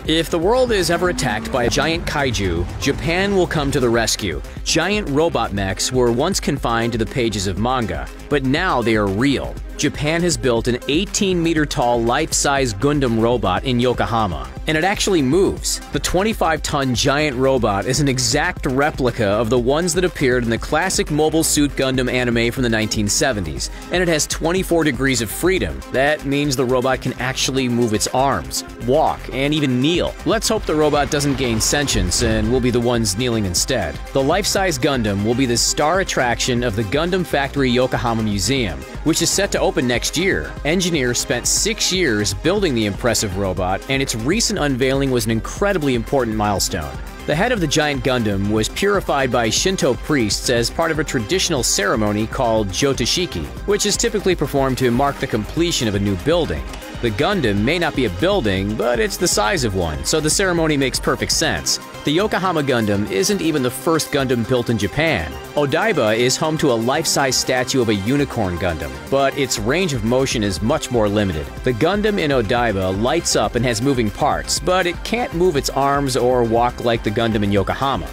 If the world is ever attacked by a giant kaiju, Japan will come to the rescue. Giant robot mechs were once confined to the pages of manga, but now they are real. Japan has built an 18-meter-tall life-size Gundam robot in Yokohama, and it actually moves. The 25-ton giant robot is an exact replica of the ones that appeared in the classic Mobile Suit Gundam anime from the 1970s, and it has 24 degrees of freedom. That means the robot can actually move its arms, walk, and even kneel. Let's hope the robot doesn't gain sentience and we'll be the ones kneeling instead. The life-size Gundam will be the star attraction of the Gundam Factory Yokohama Museum, which is set to open next year. Engineers spent 6 years building the impressive robot, and its recent unveiling was an incredibly important milestone. The head of the giant Gundam was purified by Shinto priests as part of a traditional ceremony called Jotashiki, which is typically performed to mark the completion of a new building. The Gundam may not be a building, but it's the size of one, so the ceremony makes perfect sense. The Yokohama Gundam isn't even the first Gundam built in Japan. Odaiba is home to a life-size statue of a unicorn Gundam, but its range of motion is much more limited. The Gundam in Odaiba lights up and has moving parts, but it can't move its arms or walk like the Gundam in Yokohama.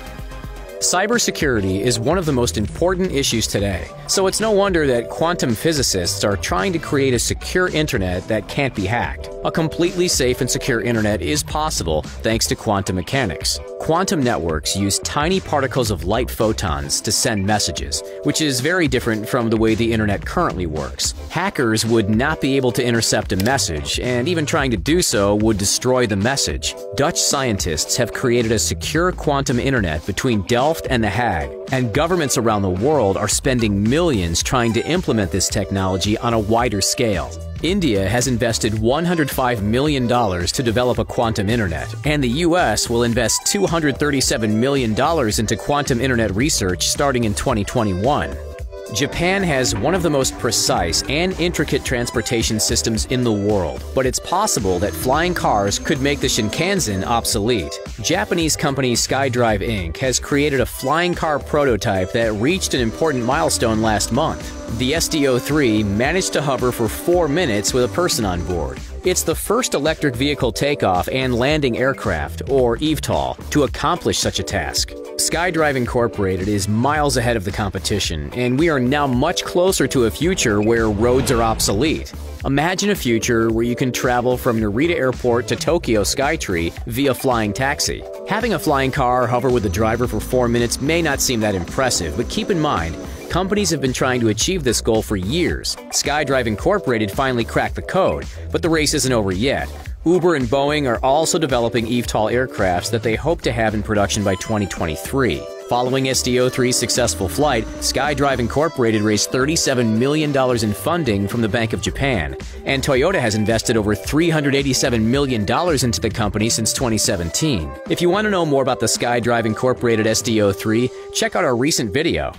Cybersecurity is one of the most important issues today, so it's no wonder that quantum physicists are trying to create a secure internet that can't be hacked. A completely safe and secure internet is possible thanks to quantum mechanics. Quantum networks use tiny particles of light photons to send messages, which is very different from the way the internet currently works. Hackers would not be able to intercept a message, and even trying to do so would destroy the message. Dutch scientists have created a secure quantum internet between Delft and The Hague, and governments around the world are spending millions trying to implement this technology on a wider scale. India has invested $105 million to develop a quantum internet, and the US will invest $237 million into quantum internet research starting in 2021. Japan has one of the most precise and intricate transportation systems in the world, but it's possible that flying cars could make the Shinkansen obsolete. Japanese company SkyDrive Inc. has created a flying car prototype that reached an important milestone last month. The SD-03 managed to hover for 4 minutes with a person on board. It's the first electric vehicle takeoff and landing aircraft, or eVTOL, to accomplish such a task. SkyDrive Incorporated is miles ahead of the competition, and we are now much closer to a future where roads are obsolete. Imagine a future where you can travel from Narita Airport to Tokyo Skytree via flying taxi. Having a flying car hover with the driver for 4 minutes may not seem that impressive, but keep in mind, companies have been trying to achieve this goal for years. SkyDrive Incorporated finally cracked the code, but the race isn't over yet. Uber and Boeing are also developing eVTOL aircrafts that they hope to have in production by 2023. Following SD-03's successful flight, SkyDrive Incorporated raised $37 million in funding from the Bank of Japan, and Toyota has invested over $387 million into the company since 2017. If you want to know more about the SkyDrive Incorporated SD-03, check out our recent video.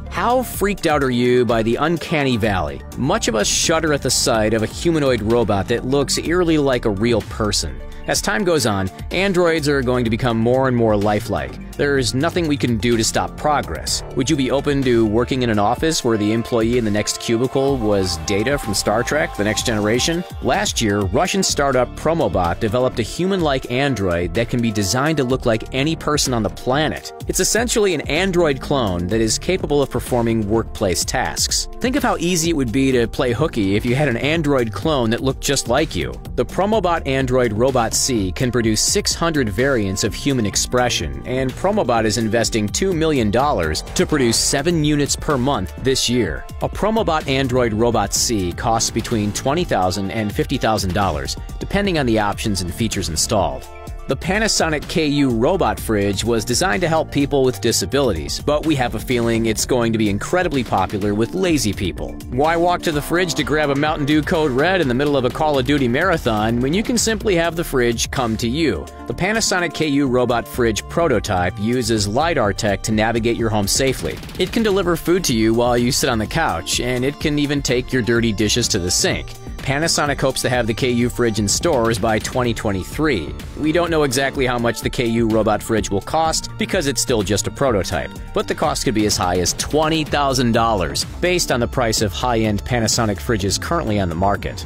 How freaked out are you by the uncanny valley? Much of us shudder at the sight of a humanoid robot that looks eerily like a real person. As time goes on, androids are going to become more and more lifelike. There's nothing we can do to stop progress. Would you be open to working in an office where the employee in the next cubicle was Data from Star Trek: The Next Generation? Last year, Russian startup Promobot developed a human-like android that can be designed to look like any person on the planet. It's essentially an android clone that is capable of performing workplace tasks. Think of how easy it would be to play hooky if you had an android clone that looked just like you. The Promobot Android Robot C can produce 600 variants of human expression, and Promobot is investing $2 million to produce 7 units per month this year. A Promobot Android Robot C costs between $20,000 and $50,000, depending on the options and features installed. The Panasonic KU robot fridge was designed to help people with disabilities, but we have a feeling it's going to be incredibly popular with lazy people. Why walk to the fridge to grab a Mountain Dew Code Red in the middle of a Call of Duty marathon when you can simply have the fridge come to you? The Panasonic KU robot fridge prototype uses LiDAR tech to navigate your home safely. It can deliver food to you while you sit on the couch, and it can even take your dirty dishes to the sink. Panasonic hopes to have the KU fridge in stores by 2023. We don't know exactly how much the KU robot fridge will cost because it's still just a prototype, but the cost could be as high as $20,000 based on the price of high-end Panasonic fridges currently on the market.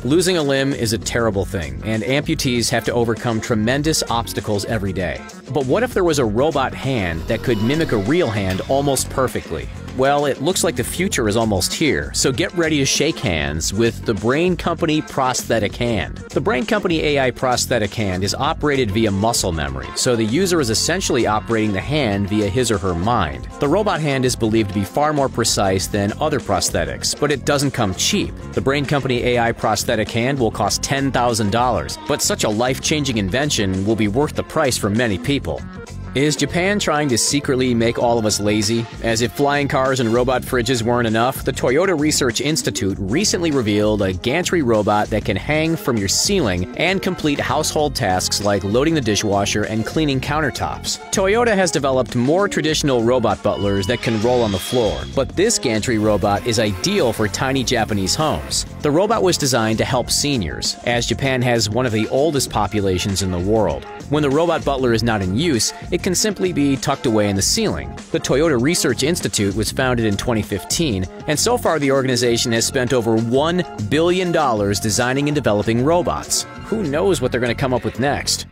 Losing a limb is a terrible thing, and amputees have to overcome tremendous obstacles every day. But what if there was a robot hand that could mimic a real hand almost perfectly? Well, it looks like the future is almost here, so get ready to shake hands with the Brain Company Prosthetic Hand. The Brain Company AI Prosthetic Hand is operated via muscle memory, so the user is essentially operating the hand via his or her mind. The robot hand is believed to be far more precise than other prosthetics, but it doesn't come cheap. The Brain Company AI Prosthetic Hand will cost $10,000, but such a life-changing invention will be worth the price for many people. Is Japan trying to secretly make all of us lazy? As if flying cars and robot fridges weren't enough, the Toyota Research Institute recently revealed a gantry robot that can hang from your ceiling and complete household tasks like loading the dishwasher and cleaning countertops. Toyota has developed more traditional robot butlers that can roll on the floor, but this gantry robot is ideal for tiny Japanese homes. The robot was designed to help seniors, as Japan has one of the oldest populations in the world. When the robot butler is not in use, it can simply be tucked away in the ceiling. The Toyota Research Institute was founded in 2015, and so far the organization has spent over $1 billion designing and developing robots. Who knows what they're going to come up with next?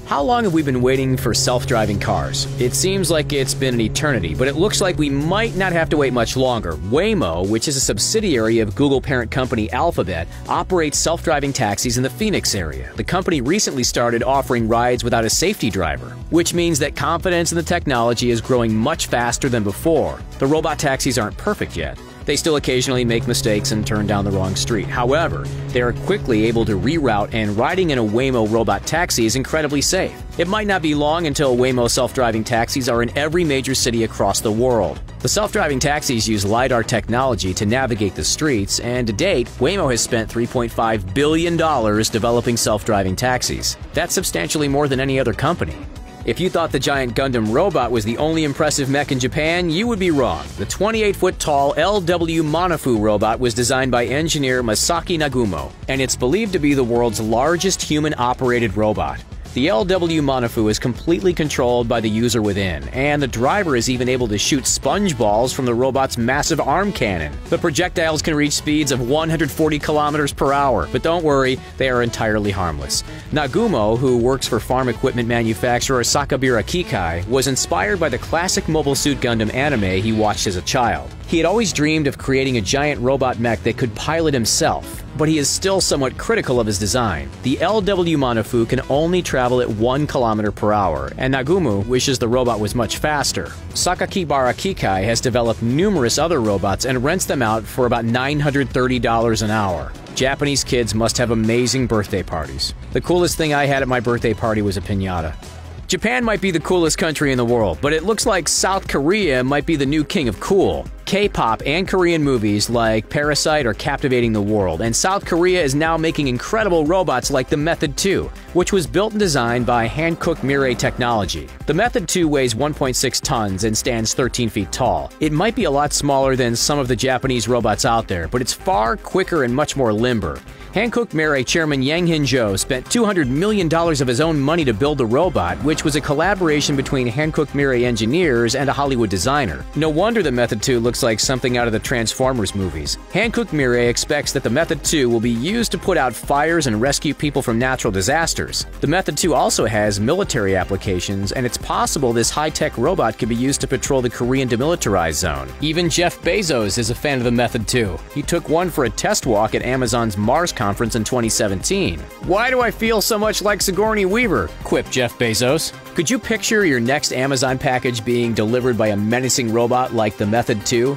How long have we been waiting for self-driving cars? It seems like it's been an eternity, but it looks like we might not have to wait much longer. Waymo, which is a subsidiary of Google parent company Alphabet, operates self-driving taxis in the Phoenix area. The company recently started offering rides without a safety driver, which means that confidence in the technology is growing much faster than before. The robot taxis aren't perfect yet. They still occasionally make mistakes and turn down the wrong street. However, they are quickly able to reroute, and riding in a Waymo robot taxi is incredibly safe. It might not be long until Waymo self-driving taxis are in every major city across the world. The self-driving taxis use LiDAR technology to navigate the streets, and to date, Waymo has spent $3.5 billion developing self-driving taxis. That's substantially more than any other company. If you thought the giant Gundam robot was the only impressive mech in Japan, you would be wrong. The 28-foot-tall LW Monofu robot was designed by engineer Masaki Nagumo, and it's believed to be the world's largest human-operated robot. The LW Monofu is completely controlled by the user within, and the driver is even able to shoot sponge balls from the robot's massive arm cannon. The projectiles can reach speeds of 140 kilometers per hour, but don't worry, they are entirely harmless. Nagumo, who works for farm equipment manufacturer Sakabura Kikai, was inspired by the classic Mobile Suit Gundam anime he watched as a child. He had always dreamed of creating a giant robot mech that could pilot himself, but he is still somewhat critical of his design. The LW Monofu can only travel at 1 kilometer per hour, and Nagumo wishes the robot was much faster. Sakakibara Kikai has developed numerous other robots and rents them out for about $930 an hour. Japanese kids must have amazing birthday parties. The coolest thing I had at my birthday party was a piñata. Japan might be the coolest country in the world, but it looks like South Korea might be the new king of cool. K-pop and Korean movies like Parasite are captivating the world, and South Korea is now making incredible robots like the Method 2, which was built and designed by Hankook Mirai Technology. The Method 2 weighs 1.6 tons and stands 13 feet tall. It might be a lot smaller than some of the Japanese robots out there, but it's far quicker and much more limber. Hankook Mirai chairman Yang Hin-jo spent $200 million of his own money to build the robot, which was a collaboration between Hankook Mirai engineers and a Hollywood designer. No wonder the Method 2 looks like something out of the Transformers movies. Hankook Mirai expects that the Method 2 will be used to put out fires and rescue people from natural disasters. The Method 2 also has military applications, and it's possible this high-tech robot could be used to patrol the Korean demilitarized zone. Even Jeff Bezos is a fan of the Method 2. He took one for a test walk at Amazon's Mars conference in 2017. Why do I feel so much like Sigourney Weaver? Quipped Jeff Bezos. Could you picture your next Amazon package being delivered by a menacing robot like the Method 2?